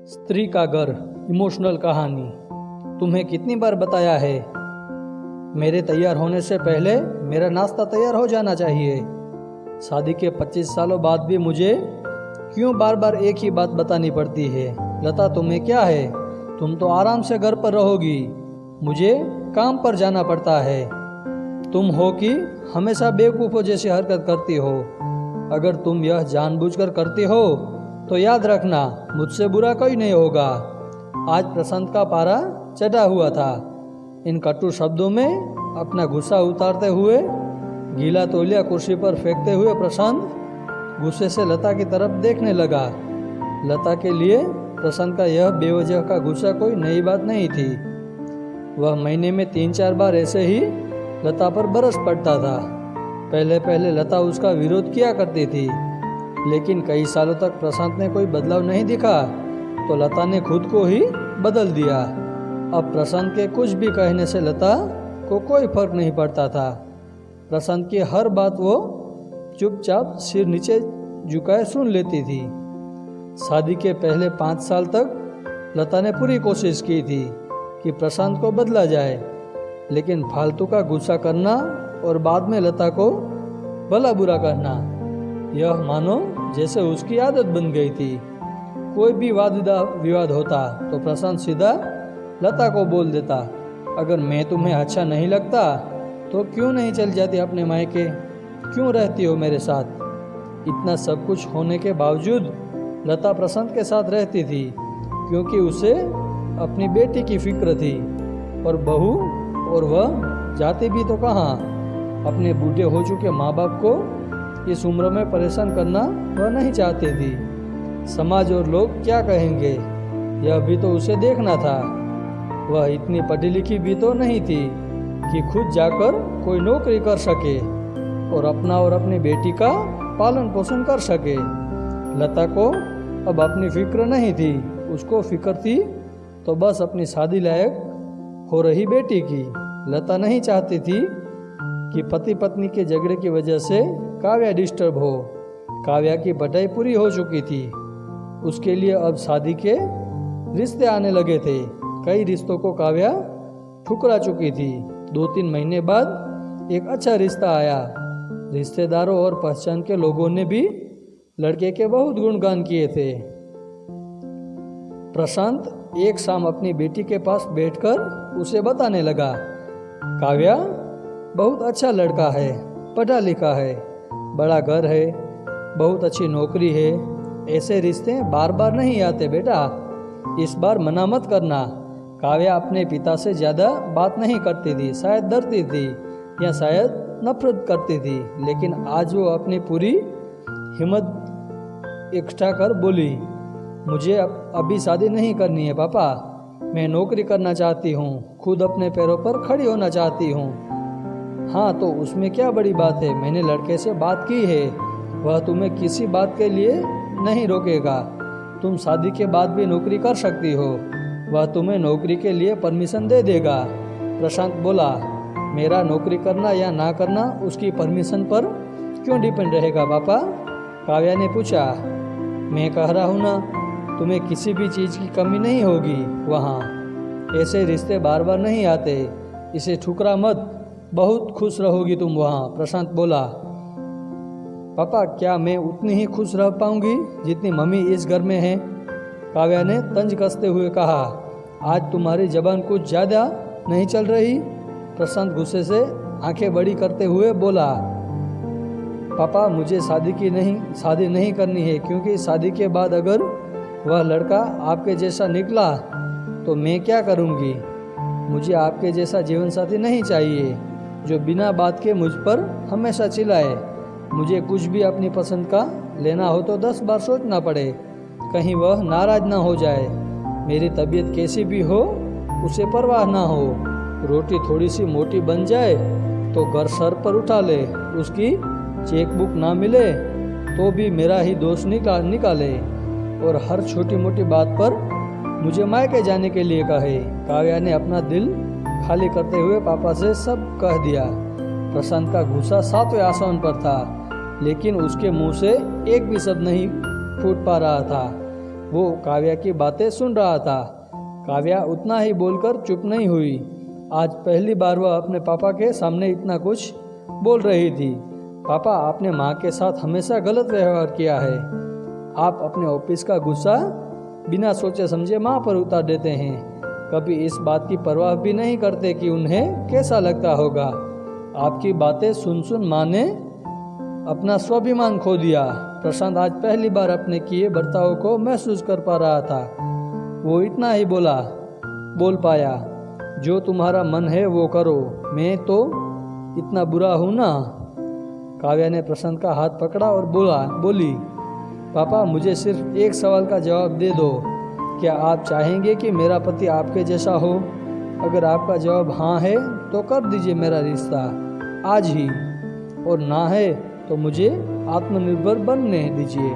स्त्री का घर इमोशनल कहानी। तुम्हें कितनी बार बताया है, मेरे तैयार होने से पहले मेरा नाश्ता तैयार हो जाना चाहिए। शादी के 25 सालों बाद भी मुझे क्यों बार बार एक ही बात बतानी पड़ती है? लता, तुम्हें क्या है? तुम तो आराम से घर पर रहोगी, मुझे काम पर जाना पड़ता है। तुम हो कि हमेशा बेवकूफ़ों जैसी हरकत करती हो। अगर तुम यह जानबूझकर करती हो तो याद रखना, मुझसे बुरा कोई नहीं होगा। आज प्रशांत का पारा चढ़ा हुआ था। इन कटु शब्दों में अपना गुस्सा उतारते हुए गीला तौलिया कुर्सी पर फेंकते हुए प्रशांत गुस्से से लता की तरफ देखने लगा। लता के लिए प्रशांत का यह बेवजह का गुस्सा कोई नई बात नहीं थी। वह महीने में 3-4 बार ऐसे ही लता पर बरस पड़ता था। पहले पहले लता उसका विरोध किया करती थी, लेकिन कई सालों तक प्रशांत ने कोई बदलाव नहीं दिखा तो लता ने खुद को ही बदल दिया। अब प्रशांत के कुछ भी कहने से लता को कोई फर्क नहीं पड़ता था। प्रशांत की हर बात वो चुपचाप सिर नीचे झुकाए सुन लेती थी। शादी के पहले 5 साल तक लता ने पूरी कोशिश की थी कि प्रशांत को बदला जाए, लेकिन फालतू का गुस्सा करना और बाद में लता को भला बुरा कहना, यह मानो जैसे उसकी आदत बन गई थी। कोई भी वाद विवाद होता तो प्रशांत सीधा लता को बोल देता, अगर मैं तुम्हें अच्छा नहीं लगता तो क्यों नहीं चल जाती अपने मायके, क्यों रहती हो मेरे साथ? इतना सब कुछ होने के बावजूद लता प्रशांत के साथ रहती थी, क्योंकि उसे अपनी बेटी की फिक्र थी। और बहू, और वह जाती भी तो कहाँ, अपने बूढ़े हो चुके माँ बाप को इस उम्र में परेशान करना वह नहीं चाहती थी। समाज और लोग क्या कहेंगे, यह भी तो उसे देखना था। वह इतनी पढ़ी लिखी भी तो नहीं थी कि खुद जाकर कोई नौकरी कर सके और अपना और अपनी बेटी का पालन पोषण कर सके। लता को अब अपनी फिक्र नहीं थी, उसको फिक्र थी तो बस अपनी शादी लायक हो रही बेटी की। लता नहीं चाहती थी कि पति पत्नी के झगड़े की वजह से काव्या डिस्टर्ब हो। काव्या की पढ़ाई पूरी हो चुकी थी, उसके लिए अब शादी के रिश्ते आने लगे थे। कई रिश्तों को काव्या ठुकरा चुकी थी। 2-3 महीने बाद एक अच्छा रिश्ता आया। रिश्तेदारों और पहचान के लोगों ने भी लड़के के बहुत गुणगान किए थे। प्रशांत एक शाम अपनी बेटी के पास बैठकर उसे बताने लगा, काव्या बहुत अच्छा लड़का है, पढ़ा लिखा है, बड़ा घर है, बहुत अच्छी नौकरी है। ऐसे रिश्ते बार बार नहीं आते बेटा, इस बार मना मत करना। काव्या अपने पिता से ज़्यादा बात नहीं करती थी, शायद डरती थी या शायद नफरत करती थी, लेकिन आज वो अपनी पूरी हिम्मत इकट्ठा कर बोली, मुझे अभी शादी नहीं करनी है पापा, मैं नौकरी करना चाहती हूँ, खुद अपने पैरों पर खड़ी होना चाहती हूँ। हाँ तो उसमें क्या बड़ी बात है, मैंने लड़के से बात की है, वह तुम्हें किसी बात के लिए नहीं रोकेगा। तुम शादी के बाद भी नौकरी कर सकती हो, वह तुम्हें नौकरी के लिए परमिशन दे देगा। प्रशांत बोला, मेरा नौकरी करना या ना करना उसकी परमिशन पर क्यों डिपेंड रहेगा पापा? काव्या ने पूछा। मैं कह रहा हूँ ना, तुम्हें किसी भी चीज़ की कमी नहीं होगी वहाँ। ऐसे रिश्ते बार बार नहीं आते, इसे ठुकरा मत, बहुत खुश रहोगी तुम वहाँ। प्रशांत बोला, पापा क्या मैं उतनी ही खुश रह पाऊंगी जितनी मम्मी इस घर में है? काव्या ने तंज कसते हुए कहा, आज तुम्हारी जबान कुछ ज़्यादा नहीं चल रही? प्रशांत गुस्से से आंखें बड़ी करते हुए बोला, पापा मुझे शादी नहीं करनी है, क्योंकि शादी के बाद अगर वह लड़का आपके जैसा निकला तो मैं क्या करूँगी? मुझे आपके जैसा जीवन साथी नहीं चाहिए जो बिना बात के मुझ पर हमेशा चिल्लाए। मुझे कुछ भी अपनी पसंद का लेना हो तो 10 बार सोचना पड़े, कहीं वह नाराज ना हो जाए। मेरी तबीयत कैसी भी हो उसे परवाह ना हो, रोटी थोड़ी सी मोटी बन जाए तो घर सर पर उठा ले, उसकी चेकबुक ना मिले तो भी मेरा ही दोष निकाले, और हर छोटी मोटी बात पर मुझे मायके जाने के लिए कहे। काव्या ने अपना दिल खाली करते हुए पापा से सब कह दिया। प्रशांत का गुस्सा 7वें आसमान पर था, लेकिन उसके मुंह से एक भी शब्द नहीं फूट पा रहा था। वो काव्या की बातें सुन रहा था। काव्या उतना ही बोलकर चुप नहीं हुई। आज पहली बार वह अपने पापा के सामने इतना कुछ बोल रही थी। पापा, आपने माँ के साथ हमेशा गलत व्यवहार किया है। आप अपने ऑफिस का गुस्सा बिना सोचे समझे माँ पर उतार देते हैं। कभी इस बात की परवाह भी नहीं करते कि उन्हें कैसा लगता होगा। आपकी बातें सुन सुन माँ ने अपना स्वाभिमान खो दिया। प्रशांत आज पहली बार अपने किए बर्ताव को महसूस कर पा रहा था। वो इतना ही बोल पाया, जो तुम्हारा मन है वो करो, मैं तो इतना बुरा हूँ ना। काव्या ने प्रशांत का हाथ पकड़ा और बोली, पापा, मुझे सिर्फ एक सवाल का जवाब दे दो। क्या आप चाहेंगे कि मेरा पति आपके जैसा हो? अगर आपका जवाब हाँ है तो कर दीजिए मेरा रिश्ता आज ही, और ना है तो मुझे आत्मनिर्भर बनने दीजिए।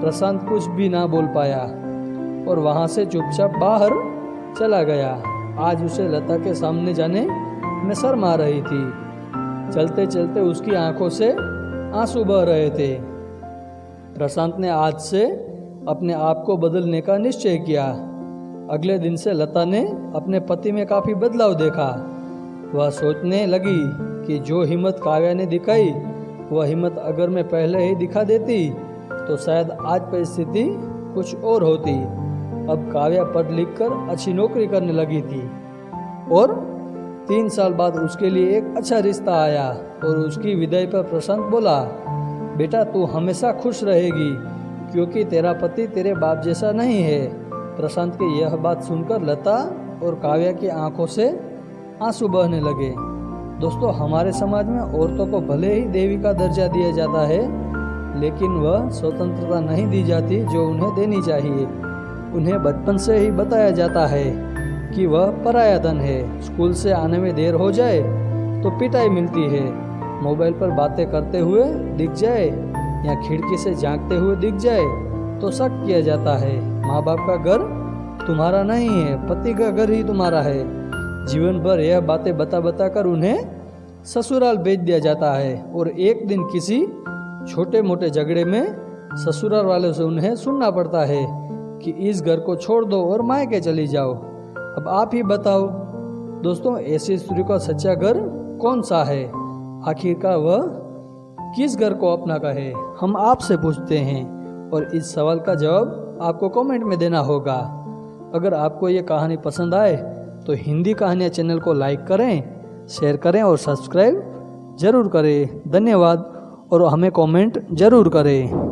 प्रशांत कुछ भी ना बोल पाया और वहाँ से चुपचाप बाहर चला गया। आज उसे लता के सामने जाने में शर्म आ रही थी। चलते चलते उसकी आंखों से आंसू बह रहे थे। प्रशांत ने आज से अपने आप को बदलने का निश्चय किया। अगले दिन से लता ने अपने पति में काफ़ी बदलाव देखा। वह सोचने लगी कि जो हिम्मत काव्या ने दिखाई, वह हिम्मत अगर मैं पहले ही दिखा देती तो शायद आज परिस्थिति कुछ और होती। अब काव्या पढ़ लिख कर अच्छी नौकरी करने लगी थी और 3 साल बाद उसके लिए एक अच्छा रिश्ता आया। और उसकी विदाई पर प्रशांत बोला, बेटा, तू हमेशा खुश रहेगी क्योंकि तेरा पति तेरे बाप जैसा नहीं है। प्रशांत की यह बात सुनकर लता और काव्या की आंखों से आंसू बहने लगे। दोस्तों, हमारे समाज में औरतों को भले ही देवी का दर्जा दिया जाता है, लेकिन वह स्वतंत्रता नहीं दी जाती जो उन्हें देनी चाहिए। उन्हें बचपन से ही बताया जाता है कि वह पराया धन है। स्कूल से आने में देर हो जाए तो पिटाई मिलती है। मोबाइल पर बातें करते हुए दिख जाए या खिड़की से झांकते हुए दिख जाए तो शक किया जाता है। माँ बाप का घर तुम्हारा नहीं है, पति का घर ही तुम्हारा है। जीवन भर यह बातें बता कर उन्हें ससुराल भेज दिया जाता है और एक दिन किसी छोटे मोटे झगड़े में ससुराल वालों से उन्हें सुनना पड़ता है कि इस घर को छोड़ दो और मायके चली जाओ। अब आप ही बताओ दोस्तों, ऐसी स्त्री का सच्चा घर कौन सा है? आखिरकार वह किस घर को अपना कहे? हम आपसे पूछते हैं और इस सवाल का जवाब आपको कमेंट में देना होगा। अगर आपको ये कहानी पसंद आए तो हिंदी कहानियाँ चैनल को लाइक करें, शेयर करें और सब्सक्राइब जरूर करें। धन्यवाद और हमें कमेंट जरूर करें।